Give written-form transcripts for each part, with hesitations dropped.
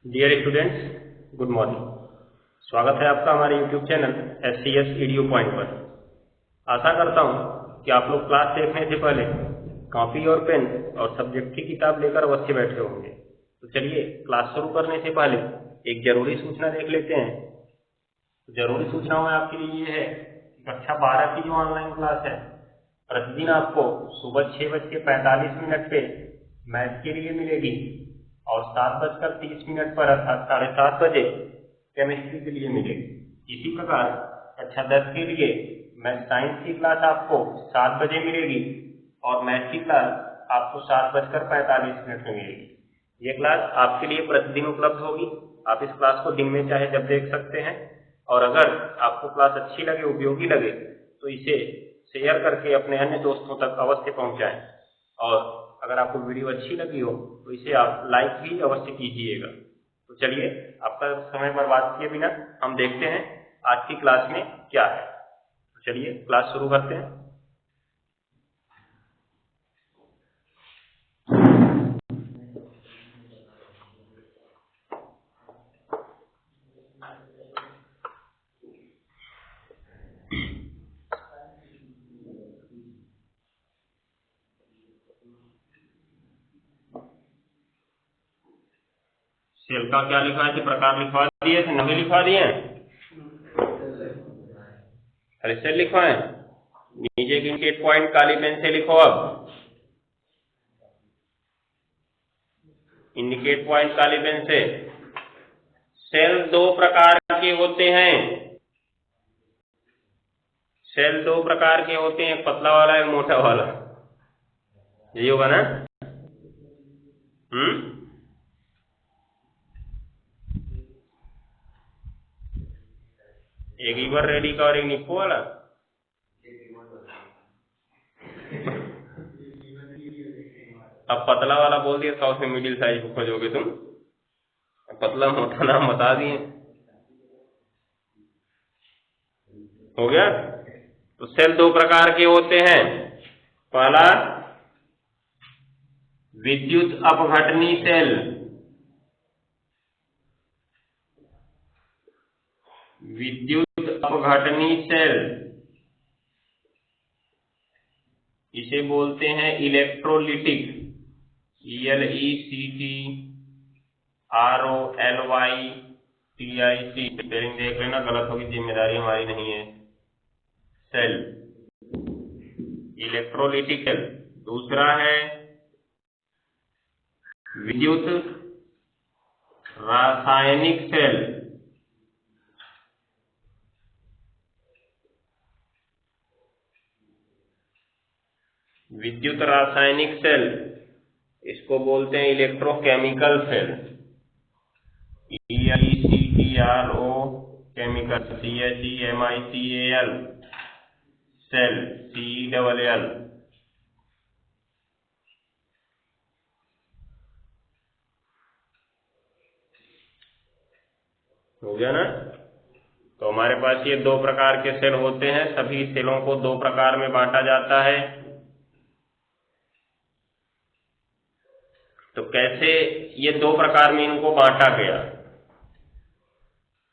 Dear students, good morning. स्वागत है आपका हमारे YouTube channel SCS video point पर। आशा करता हूं कि आप लोग क्लास देखने से पहले कॉपी और पेन और सब्जेक्ट की किताब लेकर अवश्य बैठे होंगे। तो चलिए क्लास शुरू करने से पहले एक जरूरी सूचना देख लेते हैं। जरूरी सूचना में आपके लिए ये है कि कक्षा 12 की जो ऑनलाइन क्लास है, प्रतिदिन आपको सुबह 6:45 पे मैथ के लिए मिलेगी और 7:30 पर अर्थात 7:30 बजे केमिस्ट्री के लिए मिलेगी। इसी प्रकार कक्षा 10 के लिए मैथ साइंस की क्लास आपको 7 बजे मिलेगी और मैथ की क्लास आपको 7:45 में मिलेगी। ये क्लास आपके लिए प्रतिदिन उपलब्ध होगी। आप इस क्लास को दिन में चाहे जब देख सकते हैं, और अगर आपको क्लास अच्छी लगे, उपयोगी लगे, तो इसे शेयर करके अपने अन्य दोस्तों तक अवश्य पहुंचाएं। और अगर आपको वीडियो अच्छी लगी हो तो इसे आप लाइक भी अवश्य कीजिएगा। तो चलिए आपका समय बर्बाद किए बिना हम देखते हैं आज की क्लास में क्या है। तो चलिए क्लास शुरू करते हैं। सेल का क्या लिखा है कि प्रकार लिखवा दिए थे, नहीं लिखवा दिए हैं? अरे सेल लिखवाएं, नीचे इंडिकेट पॉइंट काली पेन से लिखो। अब इंडिकेट पॉइंट काली पेन से। सेल दो प्रकार के होते हैं। सेल दो प्रकार के होते हैं, पतला वाला एक मोटा वाला। यही होगा ना? एक ईवर रेडी का और एक निप्पो वाला। अब पतला वाला बोल दिया था, उसमें मिडिल साइज को खोजोगे तुम। पतला मोटा नाम बता दिए, हो गया। तो सेल दो प्रकार के होते हैं। पहला विद्युत अपघटनी सेल। विद्युत अपघटनी सेल, इसे बोलते हैं इलेक्ट्रोलिटिक। ELECTROLYTIC। स्पेलिंग देख लेना, गलत होगी जिम्मेदारी हमारी नहीं है। Cell electrolytic cell. दूसरा है विद्युत रासायनिक सेल। विद्युत रासायनिक सेल, इसको बोलते हैं electrochemical cell. ELECTRO chemical, CHEMICAL cell, CELL। हो गया ना? तो हमारे पास ये दो प्रकार के सेल होते हैं। सभी सेलों को दो प्रकार में बांटा जाता है। तो कैसे ये दो प्रकार में इनको बांटा गया?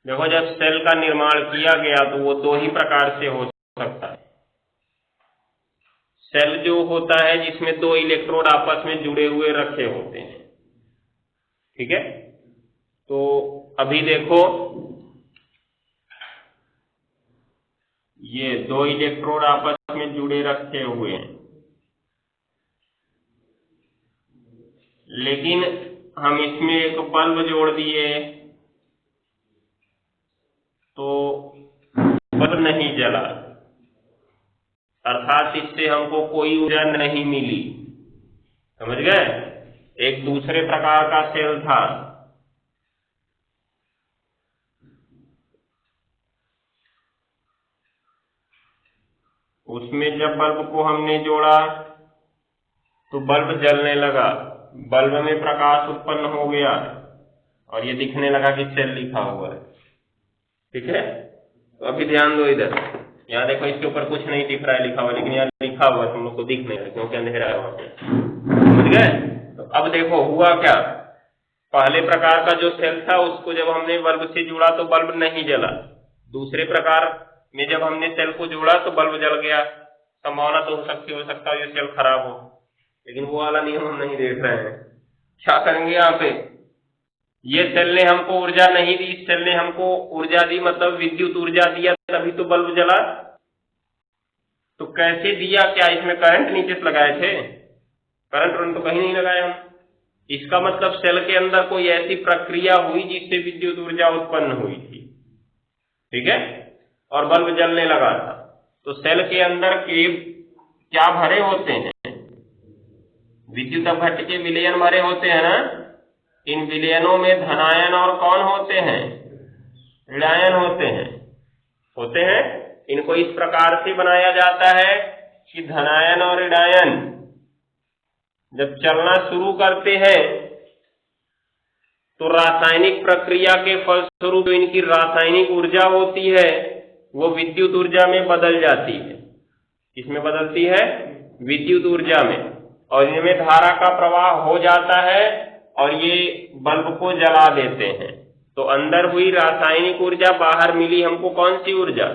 देखो, जब सेल का निर्माण किया गया तो वो दो ही प्रकार से हो सकता है। सेल जो होता है जिसमें दो इलेक्ट्रोड आपस में जुड़े हुए रखे होते हैं, ठीक है। तो अभी देखो, ये दो इलेक्ट्रोड आपस में जुड़े रखे हुए हैं, लेकिन हम इसमें एक बल्ब जोड़ दिए तो बल्ब नहीं जला, अर्थात इससे हमको कोई ऊर्जा नहीं मिली। समझ गए? एक दूसरे प्रकार का सेल था। उसमें जब बल्ब को हमने जोड़ा तो बल्ब जलने लगा, बल्ब में प्रकाश उत्पन्न हो गया और ये दिखने लगा कि सेल लिखा हुआ है, ठीक है। तो अभी ध्यान दो, इधर यहाँ देखो, इसके ऊपर कुछ नहीं दिख रहा है लिखा हुआ, लेकिन यहाँ लिखा हुआ तुम लोग को दिख नहीं रहा क्योंकि अंधेरा है वहां पे। समझ गए? तो अब देखो हुआ क्या। पहले प्रकार का जो सेल था उसको जब हमने बल्ब से जोड़ा तो बल्ब नहीं जला, दूसरे प्रकार में जब हमने सेल को जोड़ा तो बल्ब जल गया। संभावना तो हो सकता है ये सेल खराब हो, लेकिन वो वाला नियम हम नहीं देख रहे हैं। क्या करेंगे यहाँ पे, ये सेल ने हमको ऊर्जा नहीं दी, इस सेल ने हमको ऊर्जा दी, मतलब विद्युत ऊर्जा दिया, तभी तो बल्ब जला। तो कैसे दिया, क्या इसमें करंट नीचे से लगाए थे? करंट तो कहीं नहीं लगाए हम। इसका मतलब सेल के अंदर कोई ऐसी प्रक्रिया हुई जिससे विद्युत ऊर्जा उत्पन्न हुई थी, ठीक है, और बल्ब जलने लगा था। तो सेल के अंदर के क्या भरे होते हैं, विद्युत अपघट्य के विलयन भरे होते हैं ना। इन विलयनों में धनायन और कौन होते हैं, ऋणायन होते हैं। इनको इस प्रकार से बनाया जाता है कि धनायन और ऋणायन जब चलना शुरू करते हैं तो रासायनिक प्रक्रिया के फलस्वरूप इनकी रासायनिक ऊर्जा होती है वो विद्युत ऊर्जा में बदल जाती है। किसमें बदलती है, विद्युत ऊर्जा में, और इनमें धारा का प्रवाह हो जाता है और ये बल्ब को जला देते हैं। तो अंदर हुई रासायनिक ऊर्जा, बाहर मिली हमको कौन सी ऊर्जा,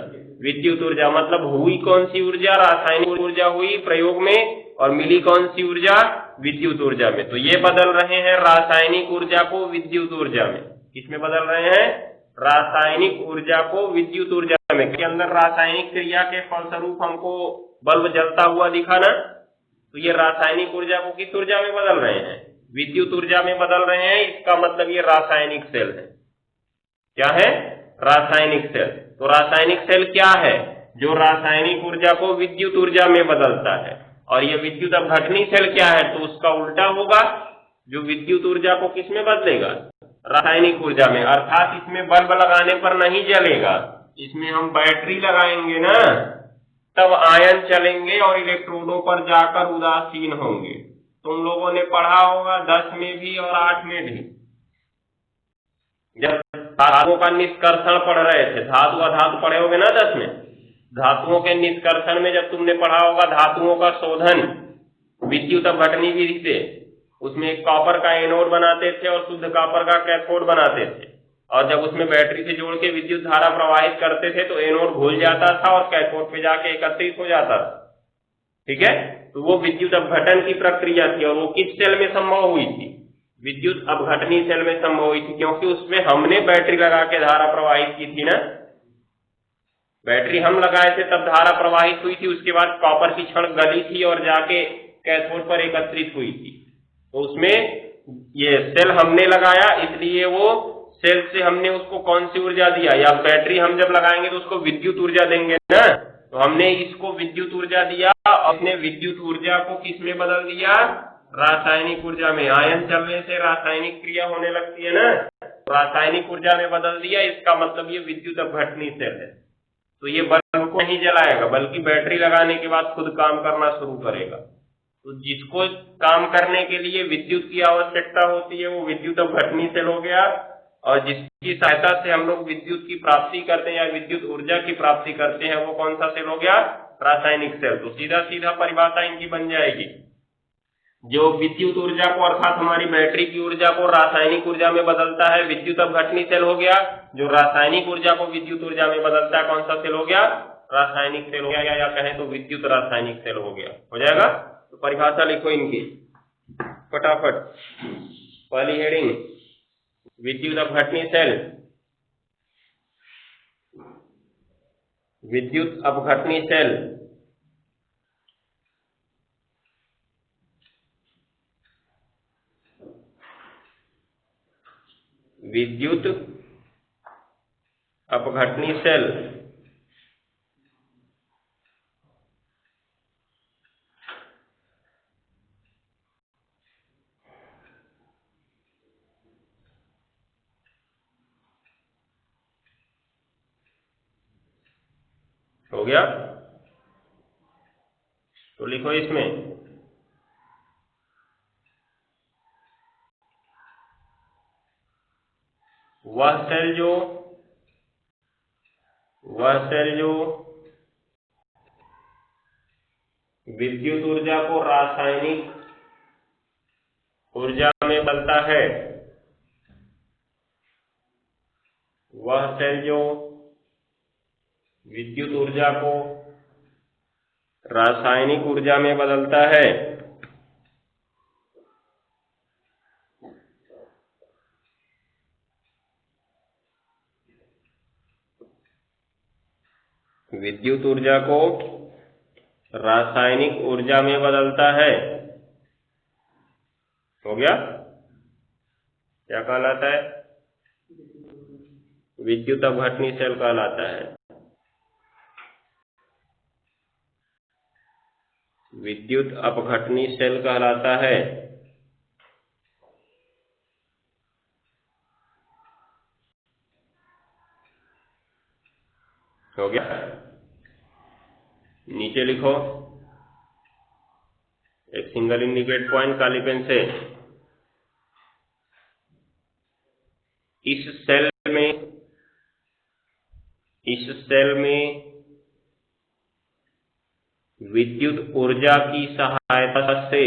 विद्युत ऊर्जा। मतलब हुई कौन सी ऊर्जा, रासायनिक ऊर्जा हुई प्रयोग में, और मिली कौन सी ऊर्जा, विद्युत ऊर्जा में। तो ये बदल रहे हैं रासायनिक ऊर्जा को विद्युत ऊर्जा में। किसमें बदल रहे हैं, रासायनिक ऊर्जा को विद्युत ऊर्जा में। के अंदर रासायनिक क्रिया के फलस्वरूप हमको बल्ब जलता हुआ दिखा ना, तो ये रासायनिक ऊर्जा को किस ऊर्जा में बदल रहे हैं, विद्युत ऊर्जा में बदल रहे हैं। इसका मतलब ये रासायनिक सेल है। क्या है, रासायनिक सेल। तो रासायनिक सेल क्या है, जो रासायनिक ऊर्जा को विद्युत ऊर्जा में बदलता है। और ये विद्युत अपघटनी सेल क्या है, तो उसका उल्टा होगा, जो विद्युत ऊर्जा को किस में बदलेगा, रासायनिक ऊर्जा में। अर्थात इसमें बल्ब लगाने पर नहीं जलेगा, इसमें हम बैटरी लगाएंगे ना, तब आयन चलेंगे और इलेक्ट्रोडों पर जाकर उदासीन होंगे। तुम लोगों ने पढ़ा होगा 10 में भी और 8 में भी, जब धातुओं का निष्कर्षण पढ़ रहे थे, धातु अधातु पढ़े होगे ना 10 में। धातुओं के निष्कर्षण में जब तुमने पढ़ा होगा धातुओं का शोधन विद्युत अपघटनी विधि से, उसमें एक कॉपर का एनोड बनाते थे और शुद्ध कॉपर का कैथोड बनाते थे, और जब उसमें बैटरी से जोड़ के विद्युत धारा प्रवाहित करते थे तो एनोड घुल जाता था और कैथोड पे जाके एकत्रित हो जाता था, ठीक है। तो वो विद्युत अपघटन की प्रक्रिया थी, और वो किस सेल में संभव हुई थी, विद्युत अपघटनी सेल में संभव हुई थी, क्योंकि उसमें हमने बैटरी लगा के धारा प्रवाहित की थी ना। बैटरी हम लगाए थे तब धारा प्रवाहित हुई थी, उसके बाद कॉपर की छड़ गली थी और जाके कैथोड पर एकत्रित हुई थी। तो उसमें ये सेल हमने लगाया, इसलिए वो सेल से हमने उसको कौन सी ऊर्जा दिया, या बैटरी हम जब लगाएंगे तो उसको विद्युत ऊर्जा देंगे ना। तो हमने इसको विद्युत ऊर्जा दिया, और उसने विद्युत ऊर्जा को किस में बदल दिया, रासायनिक ऊर्जा में। आयन चलने से रासायनिक क्रिया होने लगती है ना, रासायनिक ऊर्जा में बदल दिया। इसका मतलब ये विद्युत अपघटनी सेल है। तो ये बल्ब को नहीं जलाएगा, बल्कि बैटरी लगाने के बाद खुद काम करना शुरू करेगा। तो जिसको काम करने के लिए विद्युत की आवश्यकता होती है वो विद्युत अपघटनी सेल हो गया, और जिसकी सहायता से हम लोग विद्युत की प्राप्ति करते हैं या विद्युत ऊर्जा की प्राप्ति करते हैं वो कौन सा सेल हो गया, रासायनिक सेल। तो सीधा सीधा परिभाषा इनकी बन जाएगी, जो विद्युत ऊर्जा को अर्थात हमारी बैटरी की ऊर्जा को रासायनिक ऊर्जा में बदलता है, विद्युत अपघटनी सेल हो गया। जो रासायनिक ऊर्जा को विद्युत ऊर्जा में बदलता है कौन सा सेल हो गया, रासायनिक सेल हो गया, या कहें तो विद्युत रासायनिक सेल हो गया, हो जाएगा। तो परिभाषा लिखो इनकी फटाफट। पहली हेडिंग विद्युत अपघटनी सेल, विद्युत अपघटनी सेल विद्युत अपघटनी सेल हो गया। तो लिखो इसमें वह सेल जो विद्युत ऊर्जा को रासायनिक ऊर्जा में बदलता है वह सेल जो विद्युत ऊर्जा को रासायनिक ऊर्जा में बदलता है, विद्युत ऊर्जा को रासायनिक ऊर्जा में बदलता है। हो गया? क्या कहलाता है? विद्युत अपघटनी सेल कहलाता है। विद्युत अपघटनी सेल कहलाता है। हो गया? नीचे लिखो एक सिंगल इंडिकेट पॉइंट काली पेन से। इस सेल में विद्युत ऊर्जा की सहायता से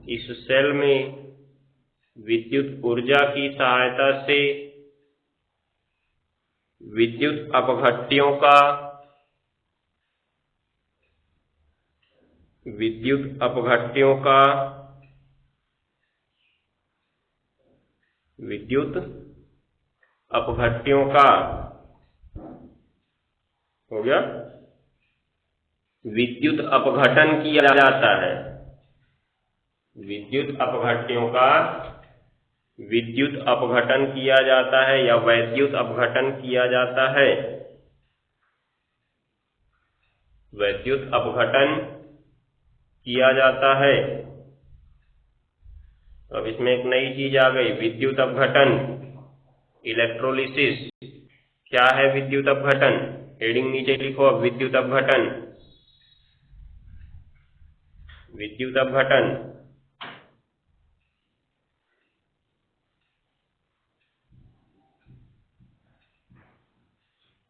इस सेल में विद्युत ऊर्जा की सहायता से विद्युत अपघट्यों का हो गया, विद्युत अपघटन किया जाता है। विद्युत अपघट्यों का विद्युत अपघटन किया जाता है या वैद्युत अपघटन किया जाता है। वैद्युत अपघटन किया जाता है। अब इसमें एक नई चीज आ गई, विद्युत अपघटन, इलेक्ट्रोलिसिस। क्या है विद्युत अपघटन? हेडिंग नीचे लिखो अब, विद्युत अपघटन। विद्युत अपघटन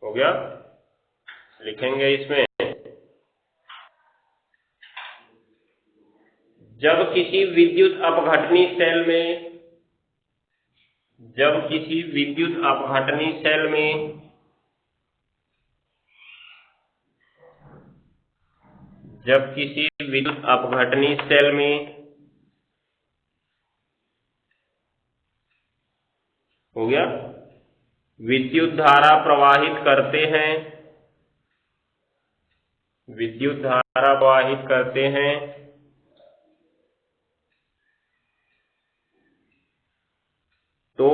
हो गया? लिखेंगे इसमें, जब किसी विद्युत अपघटनी सेल में हो गया, विद्युत धारा प्रवाहित करते हैं तो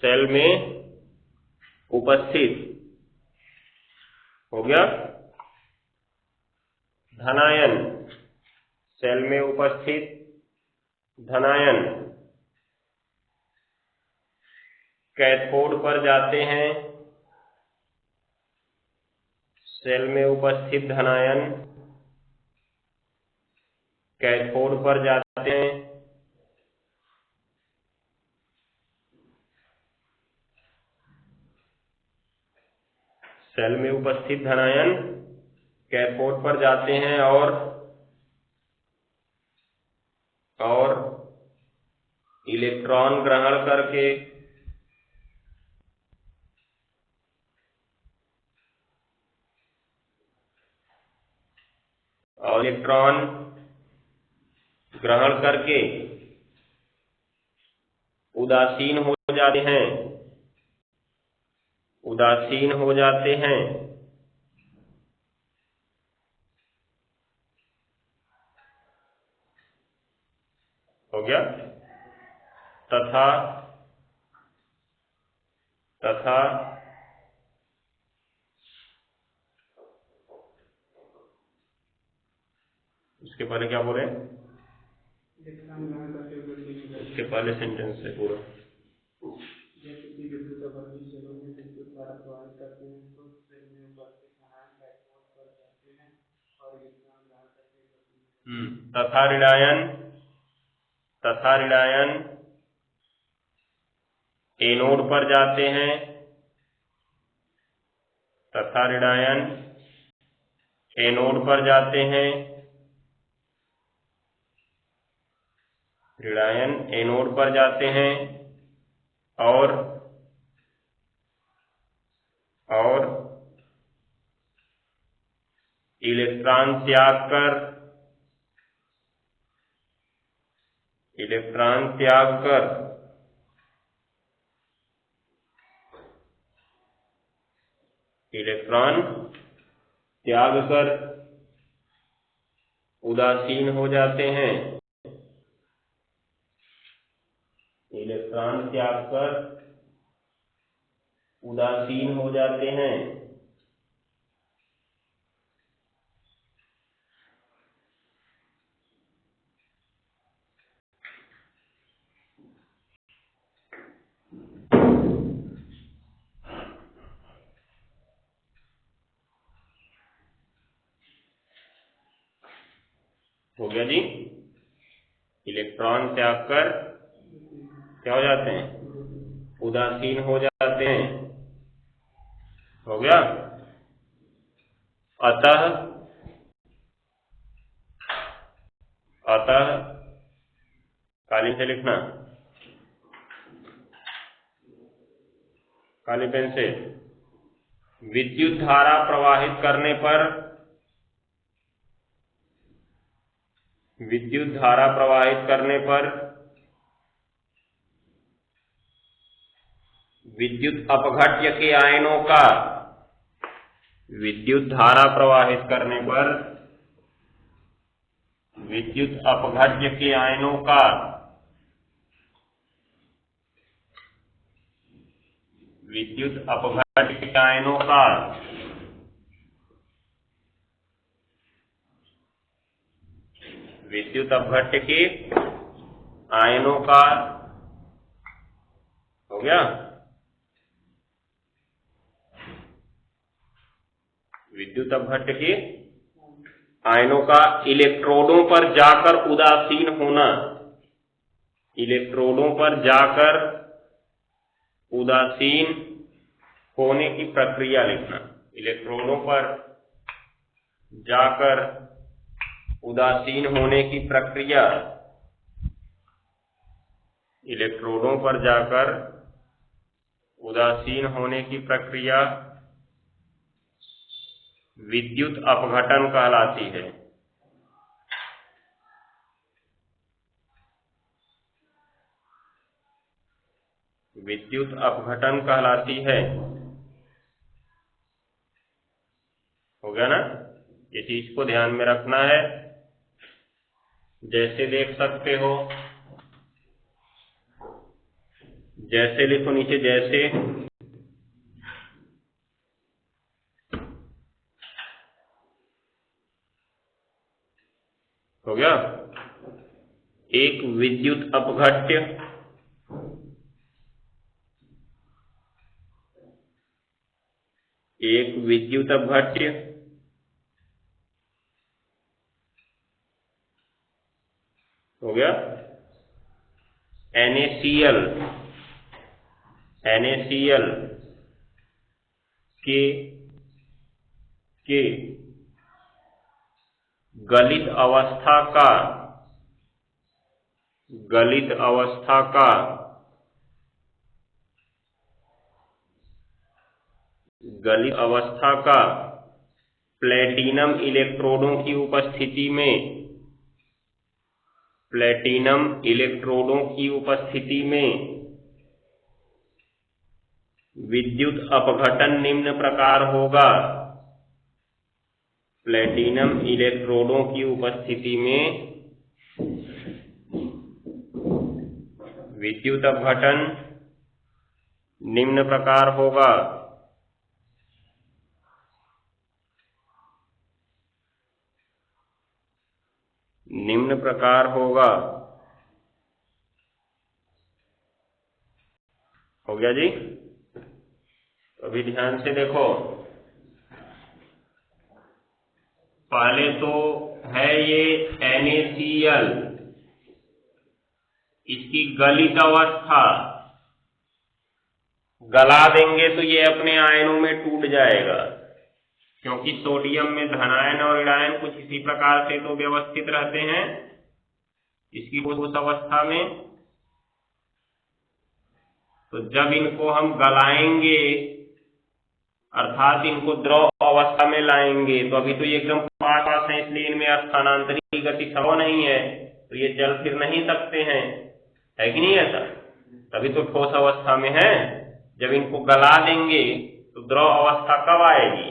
सेल में उपस्थित हो गया धनायन। सेल में उपस्थित धनायन कैथोड पर जाते हैं। सेल में उपस्थित धनायन कैथोड पर जाते हैं। सेल में उपस्थित धनायन कैथोड पर जाते हैं और इलेक्ट्रॉन ग्रहण करके उदासीन हो जाते हैं। हो गया? तथा उसके पहले क्या बोले? उसके पहले सेंटेंस है पूरा। तथा ऋणायन एनोड पर जाते हैं, तथा ऋणायन एनोड पर जाते हैं, ऋणायन एनोड पर जाते हैं और इलेक्ट्रॉन त्याग कर उदासीन हो जाते हैं, इलेक्ट्रॉन त्याग कर उदासीन हो जाते हैं। हो गया जी। इलेक्ट्रॉन त्याग कर क्या हो जाते हैं? उदासीन हो जाते हैं। हो गया। अतः काली से लिखना, काली पेन से। विद्युत धारा प्रवाहित करने पर विद्युत अपघट्य के आयनों का विद्युत धारा प्रवाहित करने पर विद्युत अपघट्य के आयनों का विद्युत अपघट्य के आयनों का विद्युत अपघट्य के आयनों का हो गया। विद्युत अपघट्य के आयनों का इलेक्ट्रोडों पर जाकर उदासीन होना, इलेक्ट्रोडों पर जाकर उदासीन होने की प्रक्रिया लिखना। इलेक्ट्रोडों पर जाकर उदासीन होने की प्रक्रिया, इलेक्ट्रोडों पर जाकर उदासीन होने की प्रक्रिया विद्युत अपघटन कहलाती है। विद्युत अपघटन कहलाती है। हो गया ना? ये चीज को ध्यान में रखना है। जैसे देख सकते हो, जैसे लिखो नीचे, जैसे। हो गया। एक विद्युत अपघट्य हो गया। NaCl के गलित अवस्था का प्लेटिनम इलेक्ट्रोडों की उपस्थिति में विद्युत अपघटन निम्न प्रकार होगा। प्लेटिनम इलेक्ट्रोडों की उपस्थिति में विद्युत अपघटन निम्न प्रकार होगा। हो गया जी। तो अभी ध्यान से देखो, पहले तो है ये NaCl, इसकी गलित अवस्था, गला देंगे तो ये अपने आयनों में टूट जाएगा, क्योंकि सोडियम में धनायन और ऋणायन कुछ इसी प्रकार से तो व्यवस्थित रहते हैं इसकी ठोस अवस्था में। तो जब इनको हम गलाएंगे अर्थात इनको द्रव अवस्था में लाएंगे, तो अभी तो ये एकदम पास पास है, इसलिए इनमें स्थानांतरित गति संभव नहीं है, तो ये चल फिर नहीं सकते हैं, है कि नहीं ऐसा? तभी तो ठोस अवस्था में है। जब इनको गला देंगे तो द्रव अवस्था कब आएगी?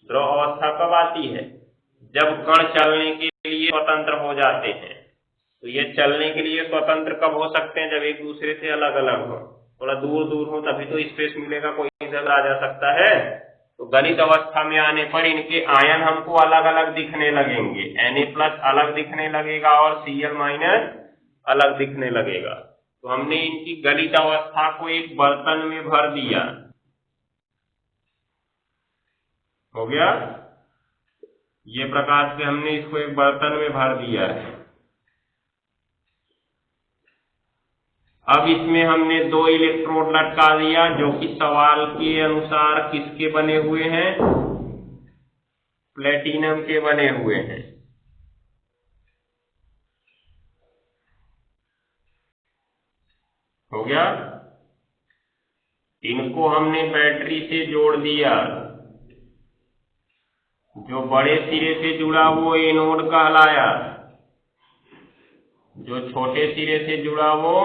द्रव अवस्था कब आती है? जब कण चलने के लिए स्वतंत्र हो जाते हैं। तो ये चलने के लिए स्वतंत्र कब हो सकते हैं? जब एक दूसरे से अलग अलग हो, थोड़ा दूर दूर हो, तभी तो स्पेस मिलेगा, कोई इधर आ जा सकता है। तो गलित अवस्था में आने पर इनके आयन हमको अलग अलग दिखने लगेंगे, Na+ अलग दिखने लगेगा और Cl- अलग दिखने लगेगा। तो हमने इनकी गलित अवस्था को एक बर्तन में भर दिया, हो गया। ये प्रकार से हमने इसको एक बर्तन में भर दिया है। अब इसमें हमने 2 इलेक्ट्रोड लटका दिया, जो कि सवाल के अनुसार किसके बने हुए हैं? प्लेटिनम के बने हुए हैं। हो गया। इनको हमने बैटरी से जोड़ दिया, जो बड़े सिरे से जुड़ा वो एनोड कहलाया, जो छोटे सिरे से जुड़ा वो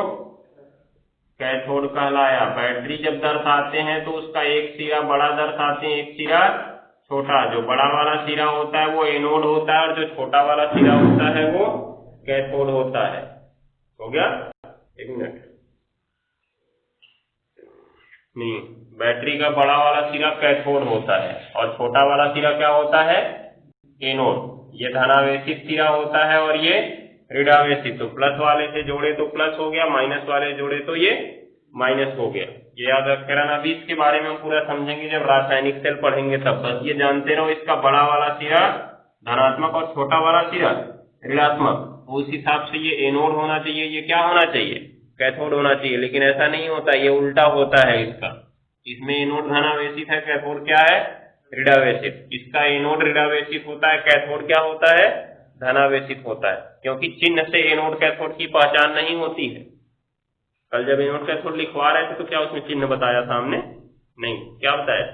कैथोड कहलाया। बैटरी जब दर्शाते हैं तो उसका एक सिरा बड़ा दर्शाते हैं, एक सिरा छोटा। जो बड़ा वाला सिरा होता है वो एनोड होता है और जो छोटा वाला सिरा होता है वो कैथोड होता है। हो गया? एक मिनट, नहीं, बैटरी का बड़ा वाला सिरा कैथोड होता है और छोटा वाला सिरा क्या होता है? एनोड। ये धनावेशित सिरा होता है और ये ऋणावेशित। तो प्लस वाले से जोड़े तो प्लस हो गया, माइनस वाले जोड़े तो ये माइनस हो गया। ये याद रख कर, अभी इसके बारे में हम पूरा समझेंगे जब रासायनिक सेल पढ़ेंगे तब। बस ये जानते रहो, इसका बड़ा वाला सिरा धनात्मक और छोटा वाला सिरा ऋणात्मक। उस हिसाब से ये एनोड होना चाहिए, ये क्या होना चाहिए? कैथोड होना चाहिए। लेकिन ऐसा नहीं होता, ये उल्टा होता है इसका। इसमें एनोड धनावेशित है, कैथोड क्या है? ऋणावेशित। इसका एनोड ऋणावेशित होता है, कैथोड क्या होता है? धनावेशित होता है। क्योंकि चिन्ह से एनोड कैथोड की पहचान नहीं होती है। कल जब एनोड कैथोड लिखवा रहे थे तो क्या उसमें चिन्ह बताया था हमने? नहीं, क्या बताया?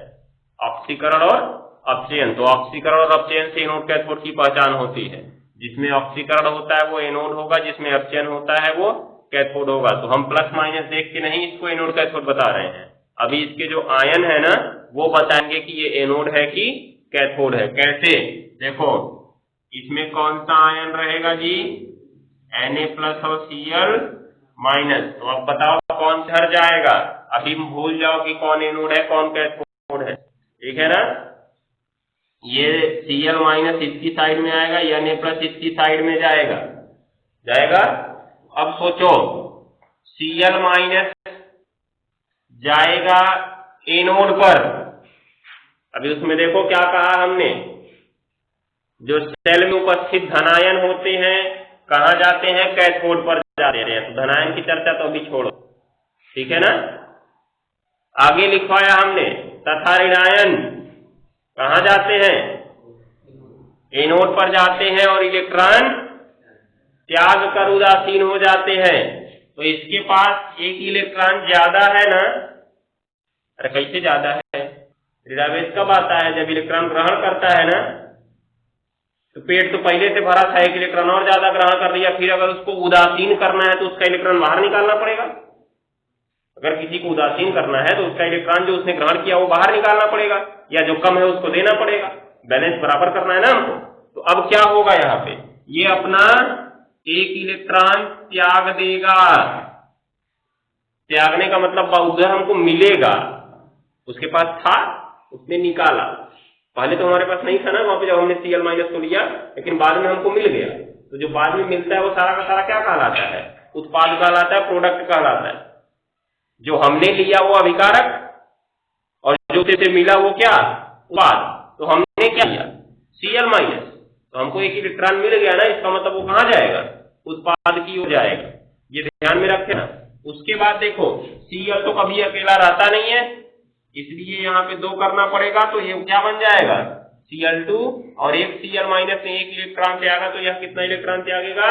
ऑक्सीकरण और अपचयन। तो ऑक्सीकरण और अपचयन से एनोड कैथोड की पहचान होती है। जिसमें ऑक्सीकरण होता है वो एनोड होगा, जिसमें अपचयन होता है वो कैथोड होगा। तो हम प्लस माइनस देख के नहीं इसको एनोड कैथोड बता रहे हैं। अभी इसके जो आयन है ना वो बताएंगे कि ये एनोड है कि कैथोड है। कैसे? देखो, इसमें कौन सा आयन रहेगा जी? Na+ और Cl-। तो अब बताओ कौन से हट जाएगा? अभी भूल जाओ कि कौन एनोड है कौन कैथोड है, ठीक है ना? ये Cl- इसकी साइड में आएगा, Na+ इसकी साइड में जाएगा, जाएगा। अब सोचो, Cl- जाएगा एनोड पर। अभी उसमें देखो क्या कहा हमने, जो सेल में उपस्थित धनायन होते हैं कहाँ जाते हैं? कैथोड पर जाते हैं। तो धनायन की चर्चा तो अभी छोड़ो, ठीक है ना? आगे लिखवाया हमने, तथा ऋणायन कहाँ जाते हैं? एनोड पर जाते हैं और इलेक्ट्रॉन त्याग कर उदासीन हो जाते हैं। तो इसके पास एक इलेक्ट्रॉन ज्यादा है ना? अरे कैसे ज्यादा है? ऋणावेश कब आता है? जब इलेक्ट्रॉन ग्रहण करता है ना। तो पेट तो पहले से भरा था, एक इलेक्ट्रॉन और ज्यादा ग्रहण कर लिया, फिर अगर उसको उदासीन करना है तो उसका इलेक्ट्रॉन बाहर निकालना पड़ेगा। अगर किसी को उदासीन करना है तो उसका इलेक्ट्रॉन जो उसने ग्रहण किया वो बाहर निकालना पड़ेगा, या जो कम है उसको देना पड़ेगा। बैलेंस बराबर करना है ना हमको। तो अब क्या होगा यहाँ पे? ये अपना एक इलेक्ट्रॉन त्याग देगा। त्यागने का मतलब उधर हमको मिलेगा, उसके पास था उसने निकाला। पहले तो हमारे पास नहीं था ना वहां पे जब हमने Cl- को लिया, लेकिन बाद में हमको मिल गया। तो जो बाद में मिलता है वो सारा का सारा क्या कहलाता है? उत्पाद कहलाता है, प्रोडक्ट कहलाता है। जो हमने लिया वो अभिकारक और जो से मिला वो क्या? उत्पाद। तो हमने क्या लिया? Cl माइनस, तो हमको एक इलेक्ट्रॉन मिल गया ना, इसका मतलब वो कहाँ जाएगा, उत्पाद की ओर जाएगा, ये ध्यान में रखे ना। उसके बाद देखो Cl तो कभी अकेला रहता नहीं है, इसलिए यहाँ पे 2 करना पड़ेगा, तो ये क्या बन जाएगा Cl2, और एक Cl माइनस में एक इलेक्ट्रॉन त्यागा, तो यह कितना इलेक्ट्रॉन त्यागेगा,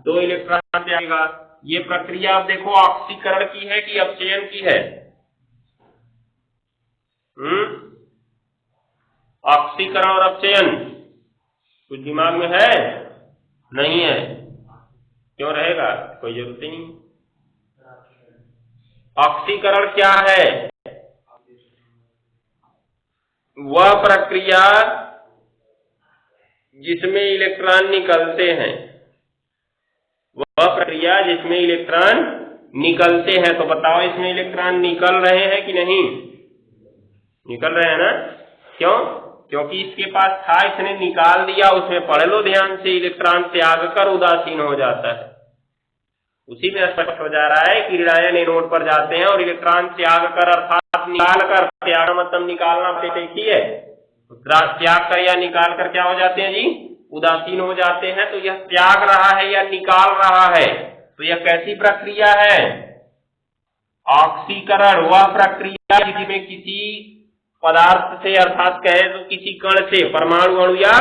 2 इलेक्ट्रॉन त्यागेगा। ये प्रक्रिया आप देखो ऑक्सीकरण की है कि अपचयन की है, ऑक्सीकरण और अपचयन कुछ दिमाग में है, नहीं है, क्यों रहेगा, कोई जरूरत ही नहीं। ऑक्सीकरण क्या है, वह प्रक्रिया जिसमें इलेक्ट्रॉन निकलते हैं, वह प्रक्रिया जिसमें इलेक्ट्रॉन निकलते हैं। तो बताओ इसमें इलेक्ट्रॉन निकल रहे हैं कि नहीं, निकल रहे हैं ना, क्यों, क्योंकि इसके पास था, इसने निकाल दिया, उसमें पढ़ लो ध्यान से, इलेक्ट्रॉन त्याग कर उदासीन हो जाता है। उसी में स्पष्ट हो जा रहा है कि ऋणायन एनोड पर जाते हैं और इलेक्ट्रॉन त्याग कर अर्थात निकाल कर, त्याग मतलब निकालना एक ही है, त्याग कर या निकाल कर क्या हो जाते हैं जी, उदासीन हो जाते हैं। तो यह त्याग रहा है या निकाल रहा है, तो यह कैसी प्रक्रिया है, ऑक्सीकरण। वह प्रक्रिया जिसमें किसी पदार्थ से अर्थात कहे तो किसी कण से, परमाणु अणु या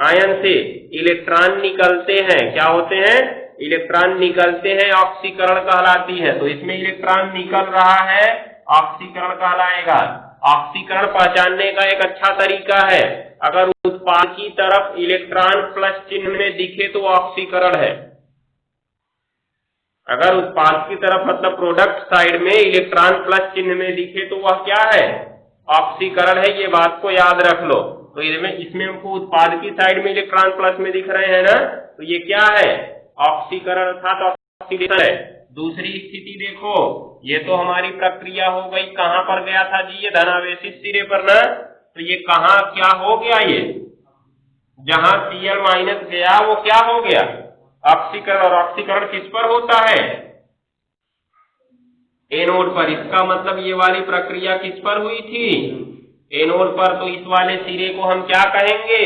आयन से इलेक्ट्रॉन निकलते हैं, क्या होते हैं, इलेक्ट्रॉन निकलते हैं, ऑक्सीकरण कहलाती है। तो इसमें इलेक्ट्रॉन निकल रहा है, ऑक्सीकरण कहलाएगा। ऑक्सीकरण पहचानने का एक अच्छा तरीका है, अगर उत्पाद की तरफ इलेक्ट्रॉन प्लस चिन्ह में दिखे तो ऑक्सीकरण है, अगर उत्पाद की तरफ मतलब प्रोडक्ट साइड में इलेक्ट्रॉन प्लस चिन्ह में दिखे तो वह क्या है, ऑक्सीकरण है। ये बात को याद रख लो। तो इसमें हमको उत्पाद की साइड में इलेक्ट्रॉन प्लस में दिख रहे हैं ना, तो ये क्या है, ऑक्सीकरण अर्थात ऑक्सीडेशन है। दूसरी स्थिति देखो, ये तो हमारी प्रक्रिया हो गई, कहां पर गया था जी, ये धनावेशित सिरे पर ना, तो ये कहां क्या हो गया, ये जहां Cl माइनस गया वो क्या हो गया, ऑक्सीकरण। और ऑक्सीकरण किस पर होता है, एनोड पर। इसका मतलब ये वाली प्रक्रिया किस पर हुई थी, एनोड पर। तो इस वाले सिरे को हम क्या कहेंगे,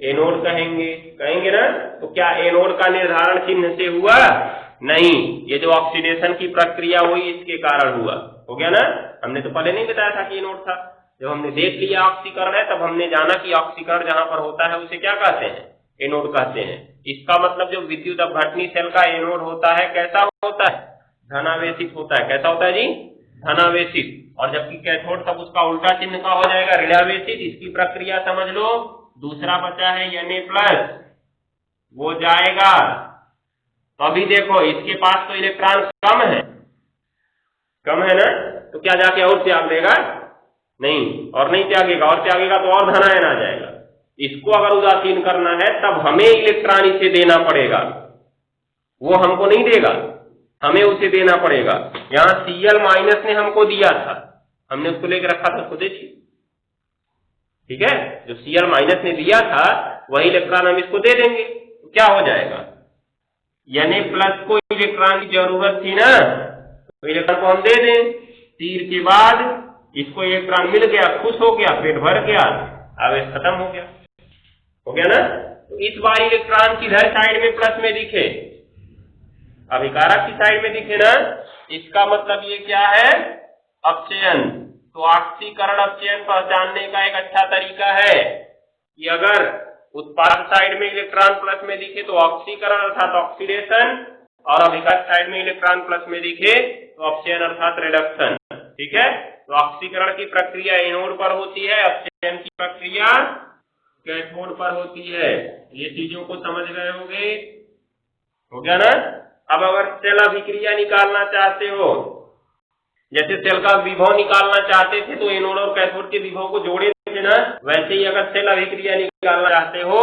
एनोड कहेंगे, कहेंगे ना। तो क्या एनोड का निर्धारण चिन्ह से हुआ, नहीं, ये जो ऑक्सीडेशन की प्रक्रिया हुई इसके कारण हुआ, हो गया ना। हमने तो पहले नहीं बताया था कि एनोड था, जब हमने देख लिया ऑक्सीकरण है तब हमने जाना कि ऑक्सीकरण जहां पर होता है उसे क्या कहते हैं, एनोड कहते हैं। इसका मतलब जो विद्युत अपघटनी सेल का एनोड होता है कैसा होता है, धनावेशित होता है। कैसा होता है जी, धनावेशित। और जबकि कैथोड तब उसका उल्टा चिन्ह का हो जाएगा, ऋणावेशित। इसकी प्रक्रिया समझ लो। दूसरा बचा है Na+, वो जाएगा। तो अभी देखो इसके पास तो इलेक्ट्रॉन कम है, कम है ना, तो क्या जाके और त्याग देगा, नहीं, और नहीं त्यागेगा, और त्यागेगा तो और धनायन आ जाएगा। इसको अगर उदासीन करना है तब हमें इलेक्ट्रॉन इसे देना पड़ेगा, वो हमको नहीं देगा, हमें उसे देना पड़ेगा। यहाँ Cl माइनस ने हमको दिया था, हमने उसको लेकर रखा था, उसको देखिए, ठीक है। जो Cl माइनस ने दिया था वही इलेक्ट्रॉन हम इसको दे देंगे, तो क्या हो जाएगा, यानी प्लस को इलेक्ट्रॉन की जरूरत थी ना, तो इलेक्ट्रॉन को हम दे दें। तीर के बाद इसको इलेक्ट्रॉन मिल गया, खुश हो गया, पेट भर गया, आवेश खत्म हो गया, हो गया ना। तो इस बार इलेक्ट्रॉन किधर साइड में प्लस में दिखे, अभिकारक की साइड में दिखे ना, इसका मतलब ये क्या है, अपचयन। तो ऑक्सीकरण अपचयन पहचानने का एक अच्छा तरीका है कि अगर उत्पाद साइड में इलेक्ट्रॉन प्लस में दिखे तो ऑक्सीकरण अर्थात ऑक्सीडेशन, और अभिकारक साइड में इलेक्ट्रॉन प्लस में दिखे तो अपचयन अर्थात रिडक्शन, ठीक है। तो ऑक्सीकरण की प्रक्रिया एनोड पर होती है, अपचयन की प्रक्रिया कैथोड पर होती है। ये चीजों को समझ गए होंगे, हो गया ना। अब अगर सेल अभिक्रिया निकालना चाहते हो, जैसे सेल का विभव निकालना चाहते थे तो एनोड और कैथोड के विभव को जोड़े थे ना, वैसे ही अगर सेल अभिक्रिया निकालना चाहते हो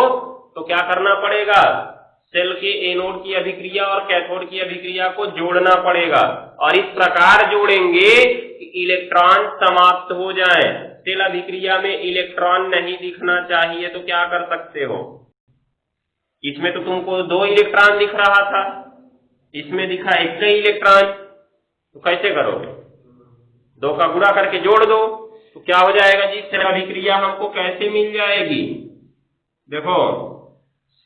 तो क्या करना पड़ेगा, सेल के एनोड की अभिक्रिया और कैथोड की अभिक्रिया को जोड़ना पड़ेगा। और इस प्रकार जोड़ेंगे कि इलेक्ट्रॉन समाप्त हो जाएं। सेल अभिक्रिया में इलेक्ट्रॉन नहीं दिखना चाहिए, तो क्या कर सकते हो, इसमें तो तुमको 2 इलेक्ट्रॉन दिख रहा था, इसमें दिखा एक ही इलेक्ट्रॉन, तो कैसे करोगे, 2 का गुणा करके जोड़ दो, तो क्या हो जाएगा जी, सेल अभिक्रिया हमको कैसे मिल जाएगी, देखो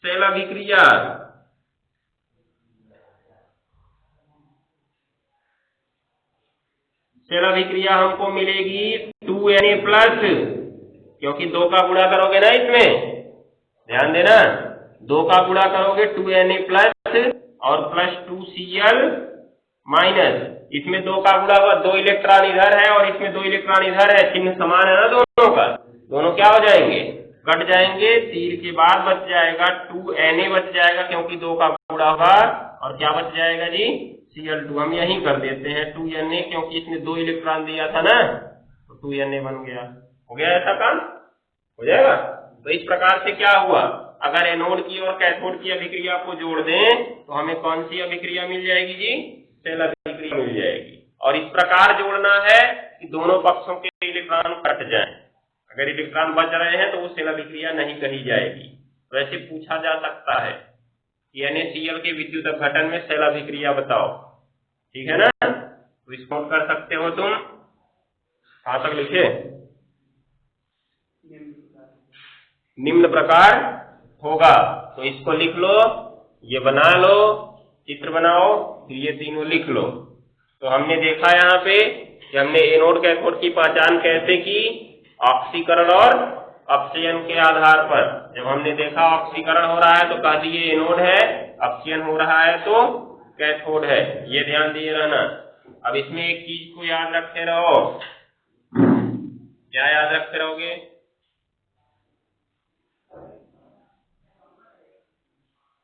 सेल अभिक्रिया, सेल अभिक्रिया हमको मिलेगी 2Na प्लस, क्योंकि 2 का गुणा करोगे ना इसमें, ध्यान देना, 2 का गुणा करोगे 2Na प्लस और प्लस 2Cl माइनस, इसमें 2 का गुणा हुआ, 2 इलेक्ट्रॉन इधर है और इसमें 2 इलेक्ट्रॉन इधर है, चिन्ह समान है ना दोनों का, दोनों क्या हो जाएंगे, कट जाएंगे, तीर के बाद बच जाएगा 2Na बच जाएगा, क्योंकि 2 का गुणा होगा, और क्या बच जाएगा जी, Cl2। हम यही कर देते हैं 2Na, क्योंकि इसमें 2 इलेक्ट्रॉन दिया था ना, तो 2Na बन गया। हो गया ऐसा काम, हो जाएगा। तो इस प्रकार से क्या हुआ, अगर एनोड की और कैथोड की अभिक्रिया को जोड़ दें तो हमें कौन सी अभिक्रिया मिल जाएगी जी, सेल अभिक्रिया मिल जाएगी। और इस प्रकार जोड़ना है कि दोनों पक्षों के इलेक्ट्रॉन कट जाएं, अगर इलेक्ट्रॉन बच रहे हैं तो वो सेल अभिक्रिया नहीं कही जाएगी। वैसे पूछा जा सकता है कि NaCl के विद्युत अपघटन में सेल अभिक्रिया बताओ, ठीक है ना, तो इसको कर सकते हो तुम, कहां तक लिखे, निम्न प्रकार होगा, तो इसको लिख लो, ये बना लो, चित्र बनाओ, फिर ये तीनों लिख लो। तो हमने देखा यहाँ पे कि हमने एनोड कैथोड की पहचान कैसे की, ऑक्सीकरण और अपचयन के आधार पर। जब हमने देखा ऑक्सीकरण हो रहा है तो कह दिए एनोड है, अपचयन हो रहा है तो कैथोड है, ये ध्यान दिए रहना। अब इसमें एक चीज को याद रखते रहो, क्या याद रखते रहोगे,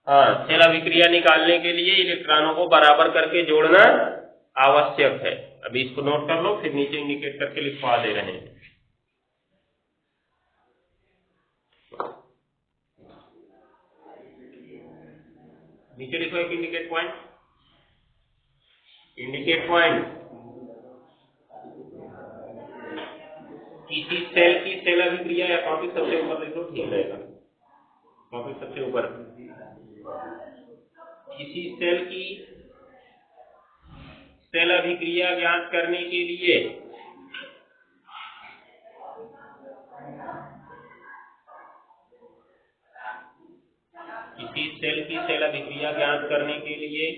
हाँ, सेल अभिक्रिया निकालने के लिए इलेक्ट्रॉनों को बराबर करके जोड़ना आवश्यक है। अभी इसको नोट कर लो, फिर नीचे इंडिकेट करके लिखवा दे रहे हैं। नीचे लिखो एक इंडिकेट पॉइंट, इंडिकेट पॉइंट, किसी सेल की सेल अभिक्रिया, या टॉपिक सबसे ऊपर लिखो, ठीक रहेगा, टॉपिक सबसे ऊपर, किसी सेल की सेल अभिक्रिया ज्ञात करने के लिए किसी सेल की सेल अभिक्रिया ज्ञात करने के लिए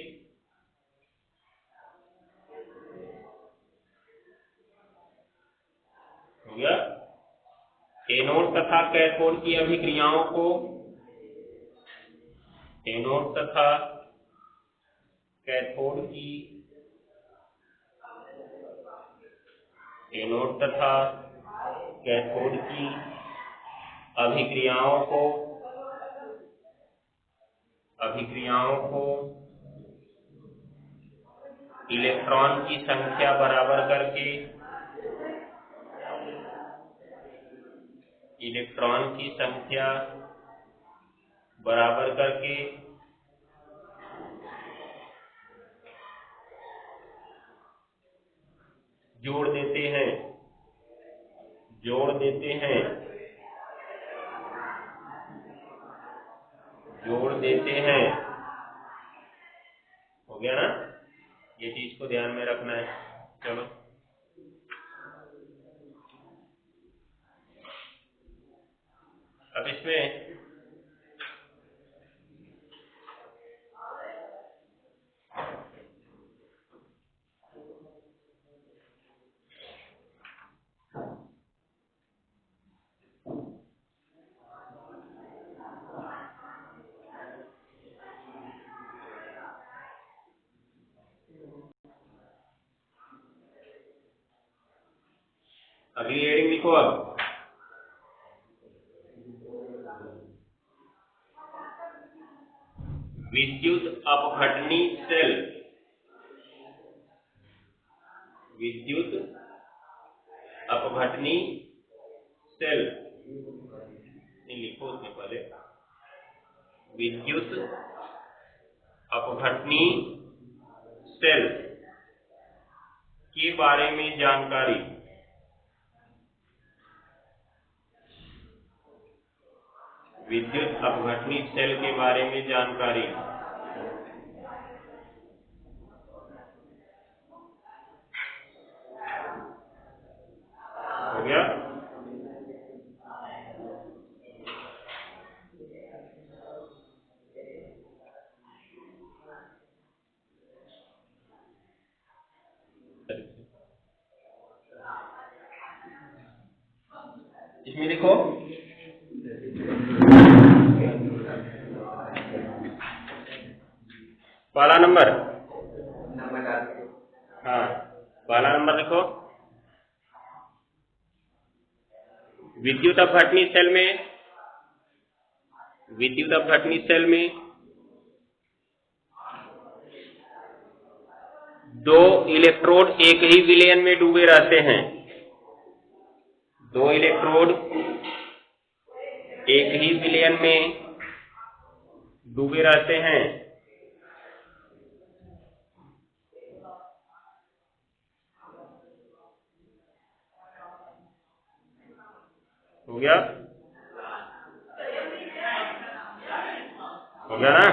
हो गया, एनोड तथा कैथोड की अभिक्रियाओं को, एनोड तथा कैथोड की, एनोड तथा कैथोड की अभिक्रियाओं को इलेक्ट्रॉन की संख्या बराबर करके, इलेक्ट्रॉन की संख्या बराबर करके जोड़ देते हैं, जोड़ देते हैं, जोड़ देते हैं। हो गया ना, ये चीज को ध्यान में रखना है। चलो अब इसमें अगली हेडिंग लिखो, अब विद्युत अपघटनी सेल, विद्युत अपघटनी सेल, नहीं लिखो उसमें पहले, विद्युत अपघटनी सेल के बारे में जानकारी, विद्युत अपघटनी सेल के बारे में जानकारी। हो गया, इसमें लिखो पहला नंबर, हाँ पहला नंबर लिखो। विद्युत अपघटनी सेल में दो इलेक्ट्रोड एक ही विलयन में डूबे रहते हैं। दो इलेक्ट्रोड एक ही विलयन में डूबे रहते हैं। हो गया? हो गया ना?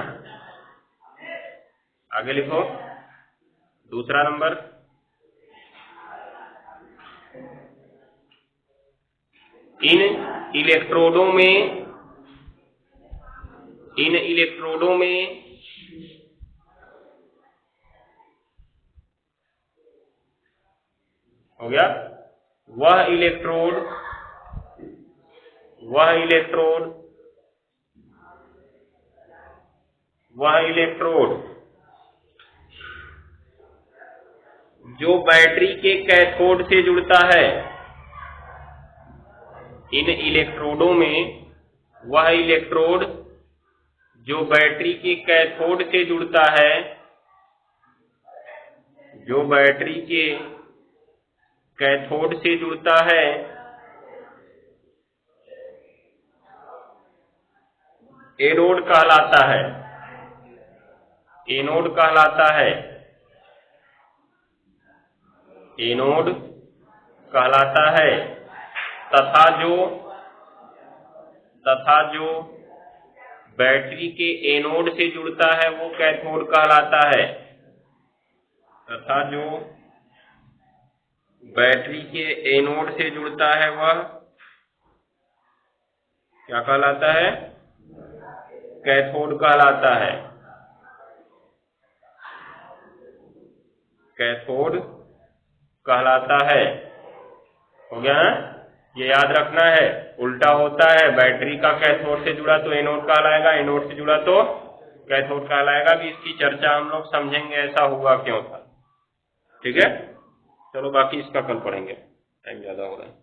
आगे लिखो दूसरा नंबर। इन इलेक्ट्रोडों में हो गया? वह इलेक्ट्रोड जो बैटरी के कैथोड से जुड़ता है। इन इलेक्ट्रोडों में वह इलेक्ट्रोड जो बैटरी के कैथोड से जुड़ता है, जो बैटरी के कैथोड से जुड़ता है, एनोड कहलाता है। एनोड कहलाता है। एनोड कहलाता है। तथा जो बैटरी के एनोड से जुड़ता है वो कैथोड कहलाता है। तथा जो बैटरी के एनोड से जुड़ता है वह क्या कहलाता है? कैथोड कहलाता है। कैथोड कहलाता है। हो गया ना? ये याद रखना है। उल्टा होता है, बैटरी का कैथोड से जुड़ा तो एनोड कहलाएगा, एनोड से जुड़ा तो कैथोड कहलाएगा। भी इसकी चर्चा हम लोग समझेंगे ऐसा हुआ क्यों था। ठीक है, चलो बाकी इसका कल पढ़ेंगे, टाइम ज्यादा हो रहा है।